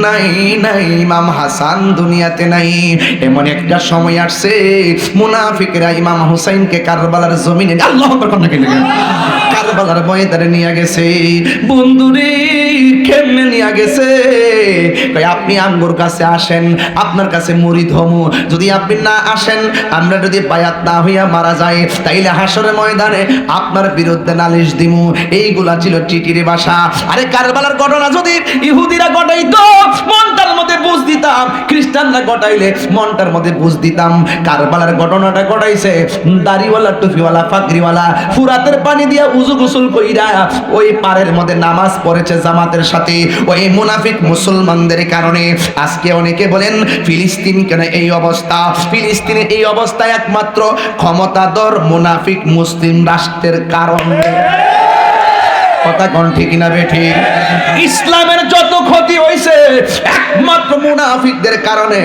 নাই নাই, ইমাম হাসান দুনিয়াতে নাই। এমন একটা সময় আসছে মুনাফিকরা ইমাম হুসাইনকে কারবালার জমিনে, আল্লাহু আকবার, কারবালার ময়দানে নিয়ে গেছে। বন্ধুরে কেমনে নিয়ে গেছে? আপনি আমগোর কাছে আসেন, আপনার কাছে মুরিদ হমু। যদি আপনি না আসেন, আমরা যদি বায়াত না হইয়া মারা যাই, তাইলে হাসরের ময়দানে আপনার বিরুদ্ধে নালিশ দিমু। এইগুলা ছিল চিঠির ভাষা। আরে কারবালার ঘটনা যদি ইহুদিরা ঘটাইতো, মনটার মধ্যে বুঝ দিতাম। খ্রিস্টানরা ঘটাইলে মনটার মধ্যে বুঝ দিতাম। কারবালার ঘটনাটা ঘটাইছে দাড়িওয়ালা, টুপিওয়ালা, ফাকরিওয়ালা, ফুরাতের পানি দিয়া উজু গোসল কইরা ওই পারের মধ্যে নামাজ পড়েছে জামাতের সাথে। ওই মুনাফিক মুসলমানদের কারণে আজকে অনেকে বলেন ফিলিস্তিন কেন এই অবস্থা। ফিলিস্তিনের এই অবস্থা একমাত্র ক্ষমতাধর মুনাফিক মুসলিম রাষ্ট্রের কারণে। কথা কোন ঠিক না বেঠিক? ইসলামের যত ক্ষতি হয়েছে একমাত্র মুনাফিকদের কারণে।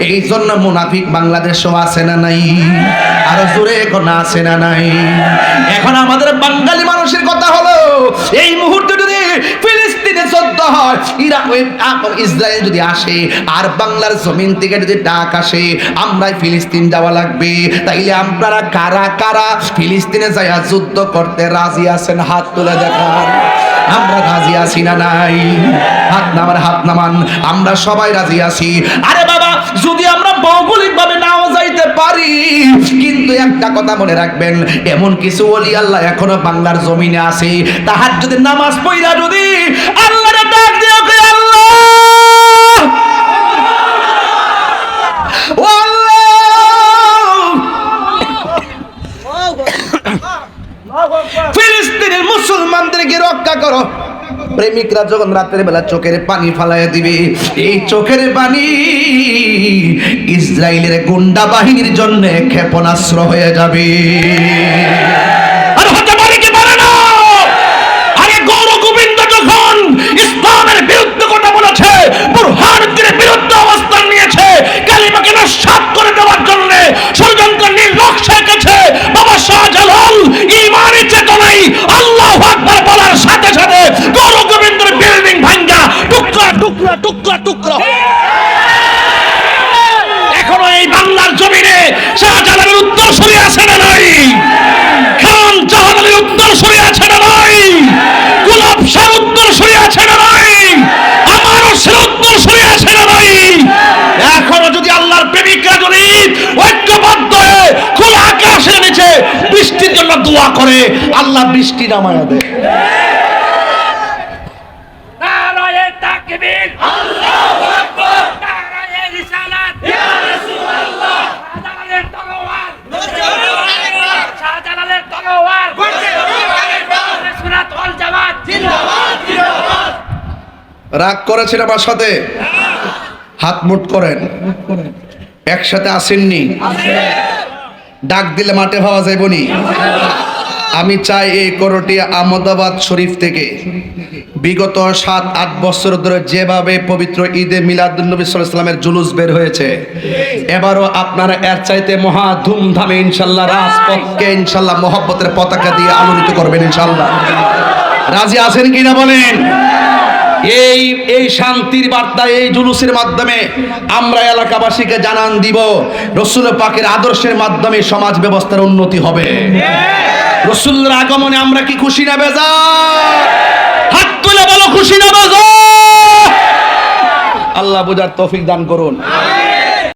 এই জন্য মুনাফিক বাংলাদেশও আছে না নাই? আরো জোরে কোন আছে না নাই? এখন আমাদের বাঙালি মানুষের কথা হলো, এই মুহূর্তে যদি ফিলিস্তিনে যুদ্ধ হয়, ইরাক ইসরায়েল যদি আসে, আর বাংলার জমিন থেকে যদি ডাক আসে আমরাই ফিলিস্তিন যাওয়া লাগবে, তাইলে আপনারা কারা কারা ফিলিস্তিনে যাইয়া যুদ্ধ করতে রাজি আছেন? হাত তুলে দেখান। আমরা রাজি আছি না নাই? হাত নামান, হাত নামান। আমরা সবাই রাজি আছি। আরে বাবা, যদি আমরা ভৌগোলিক ভাবে নাও যাইতে পারি, কিন্তু একটা কথা মনে রাখবেন, এমন কিছু ওলি আল্লাহ এখনো বাংলার জমিনে আছে। তাহাজ্জুদের নামাজ পড়া যদি আল্লাহর ডাক দিয়ে আল্লাহ ও ফিলিস্তিনের মুসলমানদেরকে রক্ষা করো। প্রেমিকরা যখন রাতের বেলা চোখের পানি ফালাইয়া দিবে, এই চোখের পানি ইসরায়েলের গুন্ডা বাহিনীর জন্য ক্ষেপণাস্ত্র হয়ে যাবে। আর হতে পারে কি পারে না? আরে গৌর গোবিন্দ যখন ইসলামের বিরুদ্ধে কথা বলেছে, বুরহানুদ্দিনের বিরুদ্ধে অবস্থান নিয়েছে, কালিমাকে নস্যাৎ করে দেওয়ার জন্য ষড়যন্ত্র নির্লক্ষ্য এঁকেছে, বাবা শাহজালাল ঈমানি চেতনায় আল্লাহু আকবার বলার সাথে সাথে গৌর গোবিন্দের বিল্ডিং ভাঙ্গা টুকরা টুকরা টুকরা টুকরা। এখনো এই বাংলার জমিনে শাহজালালের উত্তরসূরি আছে না নাই? খান জাহানের উত্তরসূরি আছে না নাই? গোলাপ শাহর উত্তরসূরি আছে না নাই? আমারও সে উত্তরসূরি আছে না নাই? এখনো যদি আল্লাহর প্রেমিকরা যদি ঐক্যবদ্ধ হয়ে খোলা আকাশের নিচে বৃষ্টির জন্য দোয়া করে, আল্লাহ বৃষ্টি নামায়া দেয়। নারায়ে তাকবীর, আল্লাহু আকবার, নারায়ে রিসালাত, ইয়া রাসূলুল্লাহ, শাহজালালের তলোয়ার, শাহজালালের তলোয়ার, সুন্নাত ওয়াল জামাত জিন্দাবাদ জিন্দাবাদ। রাগ করেছেন আমার সাথে? হাত মুঠ করেন। একসাথে আসেননি? ডাক দিলে মাঠে পাওয়া যাইবনি? আমি চাই এই করটিয়া আহমদাবাদ শরীফ থেকে বিগত 7-8 বছর ধরে যেভাবে পবিত্র ঈদে মিলাদুন্নবী সাল্লাল্লাহু আলাইহি ওয়াসাল্লামের জুলুস বের হয়েছে, এবারও আপনারা এর চাইতে মহা ধুমধামে ইনশাল্লাহ রাজপথকে ইনশাল্লাহ মহব্বতের পতাকা দিয়ে আলোকিত করবেন ইনশাল্লাহ। রাজি আছেন কিনা বলেন? এই শান্তির বার্তা এই জুলুসের মাধ্যমে আমরা এলাকাবাসীকে জানান দিব, রাসূল পাকের আদর্শের মাধ্যমে সমাজ ব্যবস্থার উন্নতি হবে। রাসূলের আগমনে আমরা কি খুশি না বেজার? হাত তুলে বলো খুশি না বেজার? আল্লাহ বুঝার তৌফিক দান করুন।